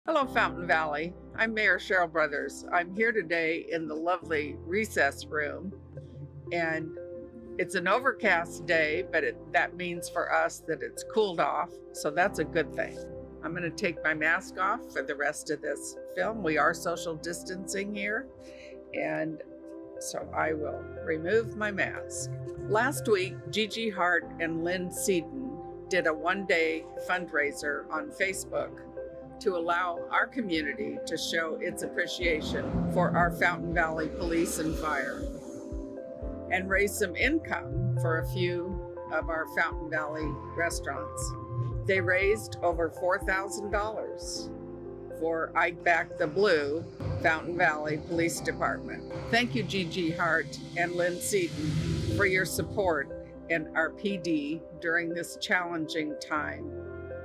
Hello, Fountain Valley. I'm Mayor Cheryl Brothers. I'm here today in the lovely recess room, and it's an overcast day, but that means for us that it's cooled off, so that's a good thing. I'm going to take my mask off for the rest of this film. We are social distancing here, and so I will remove my mask. Last week, Gigi Hart and Lynn Seaton did a one-day fundraiser on Facebook to allow our community to show its appreciation for our Fountain Valley Police and Fire and raise some income for a few of our Fountain Valley restaurants. They raised over $4,000 for Ike Back the Blue Fountain Valley Police Department. Thank you, Gigi Hart and Lynn Seaton, for your support in our PD during this challenging time.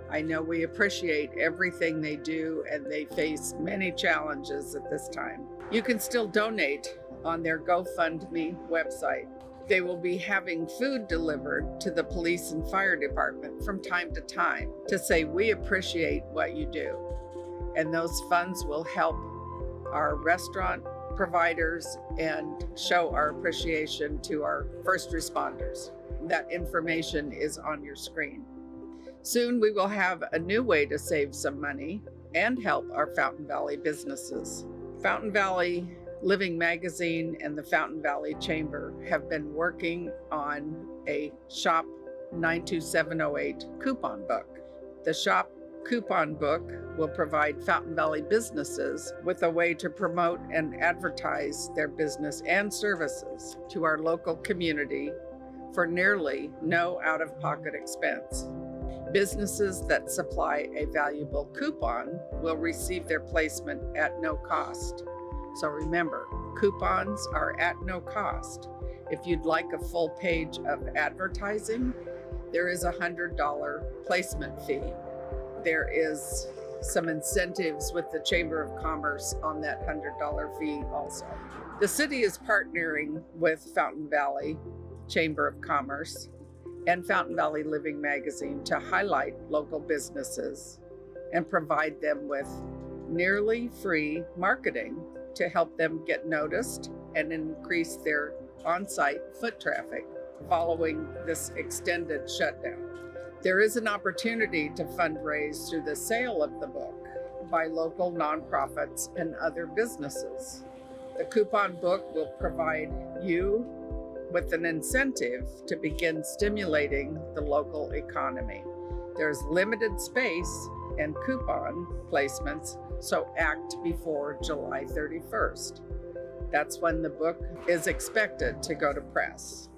I know we appreciate everything they do, and they face many challenges at this time. You can still donate on their GoFundMe website. They will be having food delivered to the police and fire department from time to time to say we appreciate what you do. And those funds will help our restaurant providers and show our appreciation to our first responders. That information is on your screen. Soon we will have a new way to save some money and help our Fountain Valley businesses. Fountain Valley Living Magazine and the Fountain Valley Chamber have been working on a Shop 92708 coupon book. The Shop coupon book will provide Fountain Valley businesses with a way to promote and advertise their business and services to our local community for nearly no out-of-pocket expense. Businesses that supply a valuable coupon will receive their placement at no cost. So remember, coupons are at no cost. If you'd like a full page of advertising, there is a $100 placement fee. There is some incentives with the Chamber of Commerce on that $100 fee also. The city is partnering with Fountain Valley Chamber of Commerce and Fountain Valley Living Magazine to highlight local businesses and provide them with nearly free marketing to help them get noticed and increase their on-site foot traffic following this extended shutdown. There is an opportunity to fundraise through the sale of the book by local nonprofits and other businesses. The coupon book will provide you with an incentive to begin stimulating the local economy. There's limited space and coupon placements, so act before July 31st. That's when the book is expected to go to press.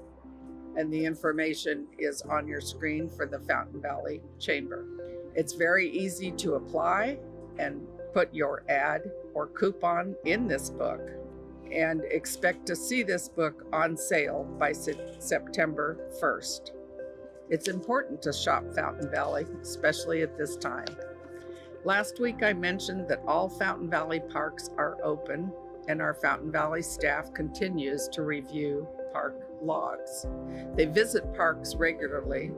And the information is on your screen for the Fountain Valley Chamber. It's very easy to apply and put your ad or coupon in this book, and expect to see this book on sale by September 1st. It's important to shop Fountain Valley, especially at this time. Last week I mentioned that all Fountain Valley parks are open, and our Fountain Valley staff continues to review park logs. They visit parks regularly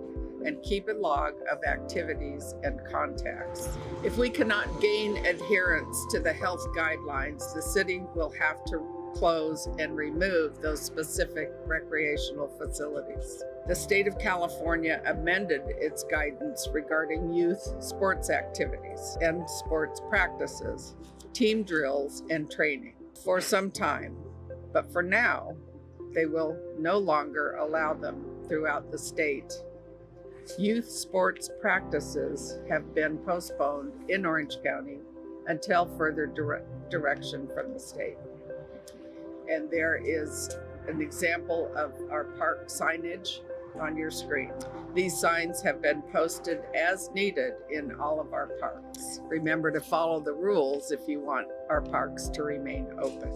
and keep a log of activities and contacts. If we cannot gain adherence to the health guidelines, the city will have to close and remove those specific recreational facilities. The state of California amended its guidance regarding youth sports activities and sports practices, team drills, and training for some time. But for now, they will no longer allow them throughout the state. Youth sports practices have been postponed in Orange County until further direction from the state. And there is an example of our park signage on your screen. These signs have been posted as needed in all of our parks. Remember to follow the rules if you want our parks to remain open.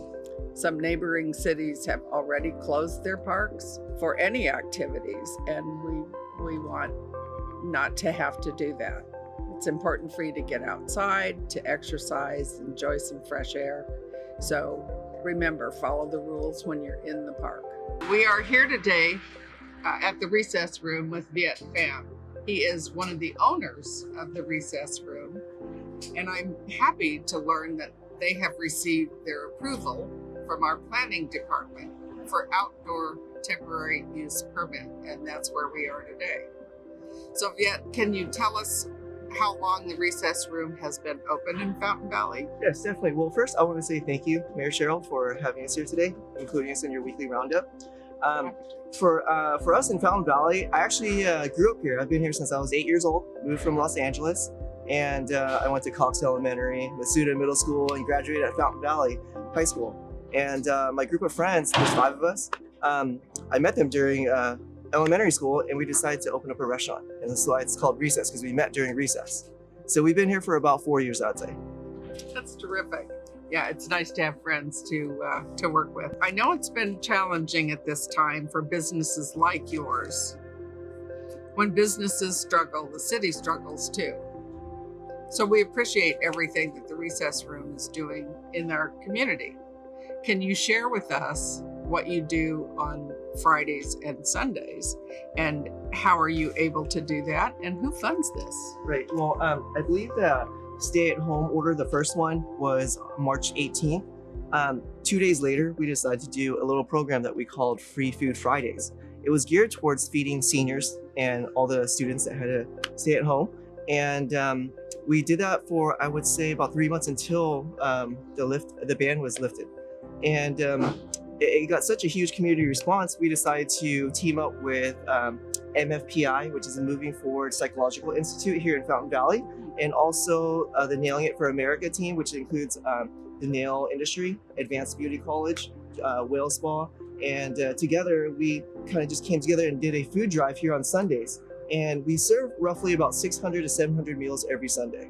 Some neighboring cities have already closed their parks for any activities, and we want not to have to do that. It's important for you to get outside, to exercise, enjoy some fresh air. So remember, follow the rules when you're in the park. We are here today at the recess room with Viet Pham. He is one of the owners of the recess room, And I'm happy to learn that they have received their approval from our planning department for outdoor temporary use permit, and that's where we are today. So Viet, can you tell us how long the recess room has been open in Fountain Valley? Yes, definitely. Well, first, I want to say thank you, Mayor Cheryl, for having us here today, including us in your weekly roundup. For us in Fountain Valley, I actually grew up here. I've been here since I was 8 years old, moved from Los Angeles, and I went to Cox Elementary, Masuda Middle School, and graduated at Fountain Valley High School. And my group of friends, there's 5 of us, I met them during elementary school, and we decided to open up a restaurant. And that's why it's called Recess, because we met during recess. So we've been here for about 4 years, I'd say. That's terrific. Yeah, it's nice to have friends to work with. I know it's been challenging at this time for businesses like yours. When businesses struggle, the city struggles too. So we appreciate everything that the recess room is doing in our community. Can you share with us what you do on Fridays and Sundays, and how are you able to do that, and who funds this? Right. Well, I believe the stay-at-home order, the first one, was March 18th. 2 days later, we decided to do a little program that we called Free Food Fridays. It was geared towards feeding seniors and all the students that had to stay at home. And we did that for, I would say, about 3 months until the ban was lifted. And it got such a huge community response, we decided to team up with MFPI, which is a Moving Forward Psychological Institute here in Fountain Valley, and also the Nailing It for America team, which includes the nail industry, Advanced Beauty College, Whale Spa, and together we kind of just came together and did a food drive here on Sundays. And we serve roughly about 600 to 700 meals every Sunday.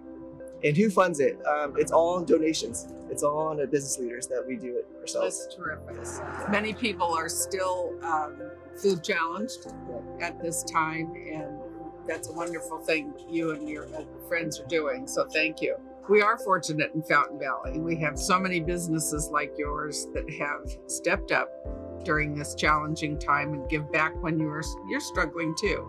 And who funds it? It's all on donations. It's all on the business leaders that we do it ourselves. That's terrific. Many people are still food challenged at this time, and that's a wonderful thing you and your friends are doing. So thank you. We are fortunate in Fountain Valley. We have so many businesses like yours that have stepped up during this challenging time and give back when you're struggling too.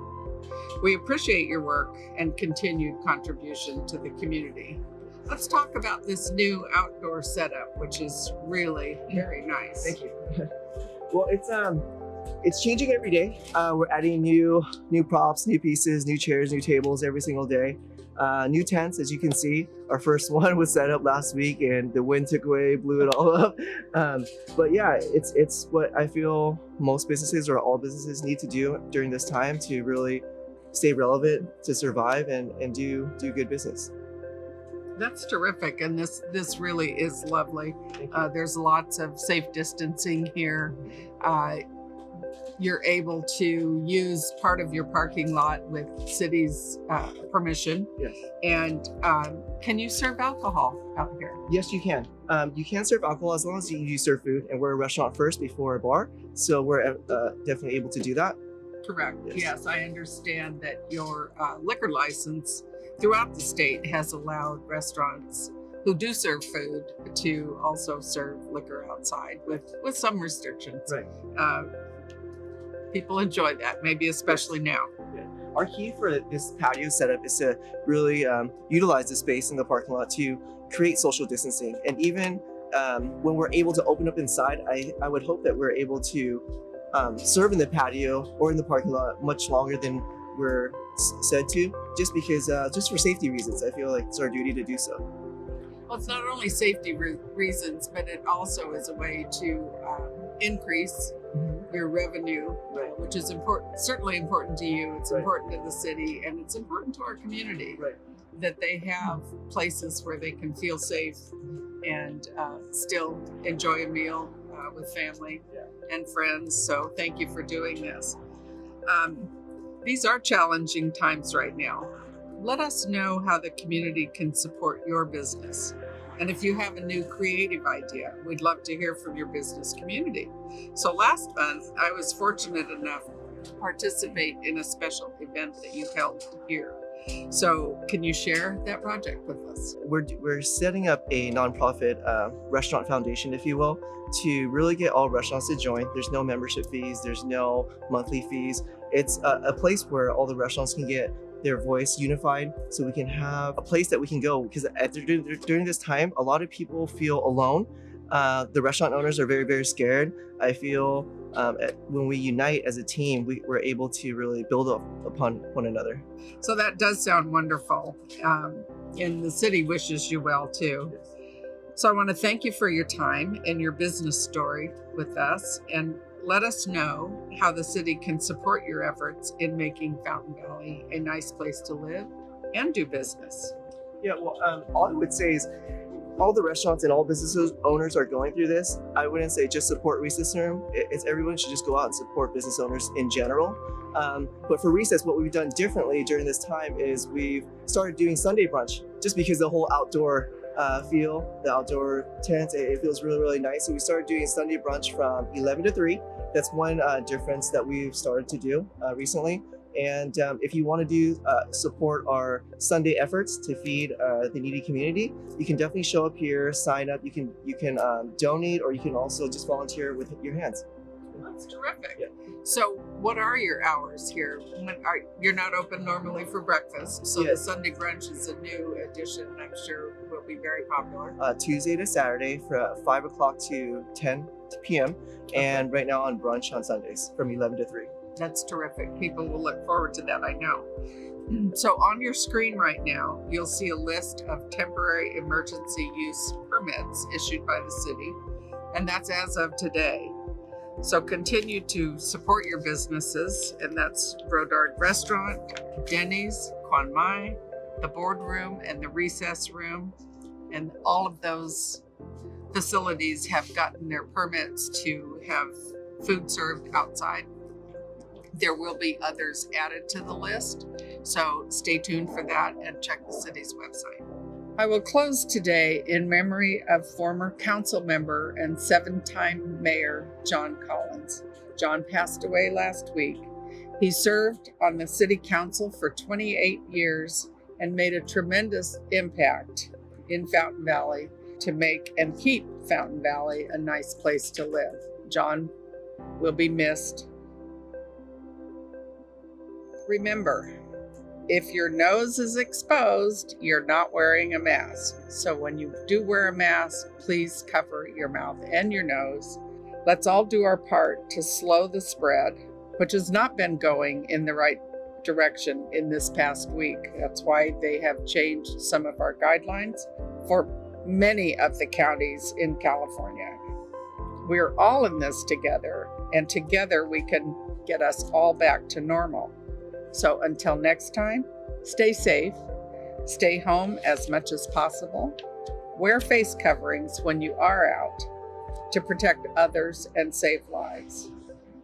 We appreciate your work and continued contribution to the community. Let's talk about this new outdoor setup, which is really very nice. Thank you. Well, it's changing every day. We're adding new props, new pieces, new chairs, new tables every single day. New tents, as you can see. Our first one was set up last week, and the wind took away, blew it all up. But yeah, it's what I feel most businesses or all businesses need to do during this time to really stay relevant, to survive, and do good business. That's terrific, and this really is lovely. There's lots of safe distancing here. You're able to use part of your parking lot with city's permission. Yes. And can you serve alcohol out here? Yes, you can. You can serve alcohol as long as you serve food, and we're a restaurant first before a bar, so we're definitely able to do that. Correct. Yes, I understand that your liquor license throughout the state has allowed restaurants who do serve food to also serve liquor outside with some restrictions. Right. People enjoy that, maybe especially now. Yeah. Our key for this patio setup is to really utilize the space in the parking lot to create social distancing. And even when we're able to open up inside, I would hope that we're able to serve in the patio or in the parking lot much longer than we're said to, just because, just for safety reasons. I feel like it's our duty to do so. Well, it's not only safety reasons, but it also is a way to increase your revenue, which is important, certainly important to you. It's important to the city, and it's important to our community that they have places where they can feel safe and still enjoy a meal with family and friends. So thank you for doing this. These are challenging times right now. Let us know how the community can support your business. And if you have a new creative idea, we'd love to hear from your business community. So last month, I was fortunate enough to participate in a special event that you held here. So can you share that project with us? We're setting up a nonprofit restaurant foundation, if you will, to really get all restaurants to join. There's no membership fees, there's no monthly fees. It's a place where all the restaurants can get their voice unified, so we can have a place that we can go, because during this time a lot of people feel alone. The restaurant owners are very, very scared. I feel when we unite as a team, we're able to really build up upon one another. So that does sound wonderful. And the city wishes you well too. So I want to thank you for your time and your business story with us, and let us know how the city can support your efforts in making Fountain Valley a nice place to live and do business. Yeah, well, all I would say is all the restaurants and all business owners are going through this. I wouldn't say just support Recess Room. It's everyone should just go out and support business owners in general. But for Recess, what we've done differently during this time is we've started doing Sunday brunch, just because the whole outdoor feel, the outdoor tent, it feels really, really nice. So we started doing Sunday brunch from 11 to 3. That's one difference that we've started to do recently. And if you want to do support our Sunday efforts to feed the needy community, you can definitely show up here, sign up. You can donate, or you can also just volunteer with your hands. That's terrific. Yeah. So what are your hours here? You're not open normally for breakfast, so Yes. the Sunday brunch is a new addition. I'm sure will be very popular. Tuesday to Saturday from 5 o'clock to 10 p.m. And right now on brunch on Sundays from 11 to 3. That's terrific. People will look forward to that, I know. So on your screen right now, you'll see a list of temporary emergency use permits issued by the city, and that's as of today. So continue to support your businesses, and that's Brodard Restaurant, Denny's, Kwan Mai, the Boardroom, and the Recess Room. And all of those facilities have gotten their permits to have food served outside. There will be others added to the list, so stay tuned for that and check the city's website. I will close today in memory of former council member and 7-time mayor John Collins. John passed away last week. He served on the city council for 28 years and made a tremendous impact in Fountain Valley to make and keep Fountain Valley a nice place to live. John will be missed. Remember, if your nose is exposed, you're not wearing a mask. So when you do wear a mask, please cover your mouth and your nose. Let's all do our part to slow the spread, which has not been going in the right direction in this past week. That's why they have changed some of our guidelines for many of the counties in California. We're all in this together, and together we can get us all back to normal. So until next time, stay safe, stay home as much as possible, wear face coverings when you are out to protect others and save lives.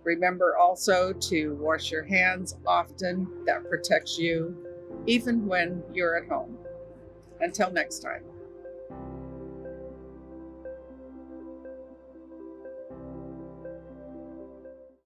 Remember also to wash your hands often. That protects you even when you're at home. Until next time.